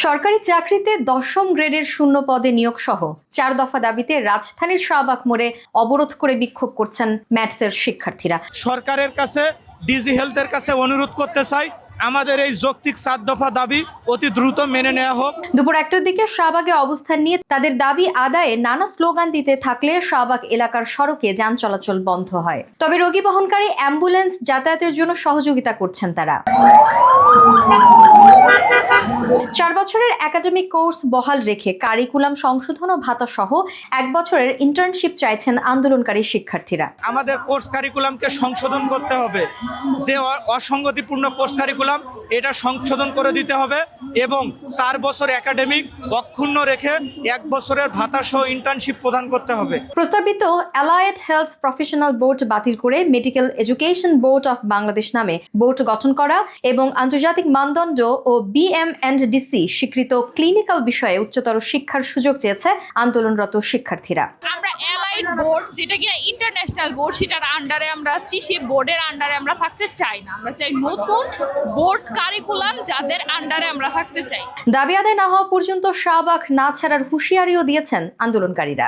সরকারি চাকরিতে 10ম গ্রেডের শূন্য পদে নিয়োগ সহ 4 দফা দাবিতে রাজধানীর শাহবাগ মোড়ে অবরোধ করে বিক্ষোভ করছেন ম্যাটসের শিক্ষার্থীরা। সরকারের কাছে ডিজি হেলথের কাছে অনুরোধ করতে চাই, আমাদের এই যৌক্তিক 4 দফা দাবি অতি দ্রুত মেনে নেওয়া হোক। দুপুর 1টার দিকে শাহবাগে অবস্থান নিয়ে তাদের দাবি আদায়ে নানা স্লোগান দিতে থাকলে শাহবাগ এলাকার সড়কে যান চলাচল বন্ধ হয়। তবে রোগী বহনকারী অ্যাম্বুলেন্স যাতায়াতের জন্য সহযোগিতা করছেন তারা। 4 বছরের একাডেমিক কোর্স বহাল রেখে কারিকুলাম সংশোধন ও ভাতা সহ 1 বছরের ইন্টার্নশিপ চাইছেন আন্দোলনকারী শিক্ষার্থীরা। আমাদের কোর্স কারিকুলামকে সংশোধন করতে হবে, যে অসঙ্গতিপূর্ণ কোর্স কারিকুলাম এটা সংশোধন করে দিতে হবে এবং 4 বছর একাডেমিক অক্ষুণ্ণ রেখে 1 বছরের ভাতা সহ ইন্টার্নশিপ প্রদান করতে হবে। প্রস্তাবিত অ্যালায়েড হেলথ প্রফেশনাল বোর্ড বাতিল করে medical education board of Bangladesh নামে বোর্ড গঠন করা এবং আন্তর্জাতিক মানদণ্ড ও BMNDC স্বীকৃত ক্লিনিক্যাল বিষয়ে উচ্চতর শিক্ষার সুযোগ চেয়েছে আন্দোলনরত শিক্ষার্থীরা। আমরা অ্যালাইড বোর্ড, যেটা কিনা ইন্টারন্যাশনাল বোর্ড, সেটার আন্ডারে আমরা সেই বোর্ডের আন্ডারে আমরা থাকতে চাই না। আমরা চাই নতুন বোর্ড কারিকুলাম যাদের আন্ডারে আমরা থাকতে চাই। দাবি আদায় না হওয়া পর্যন্ত শাহবাগ না ছাড়ার হুঁশিয়ারিও দিয়েছেন আন্দোলনকারীরা।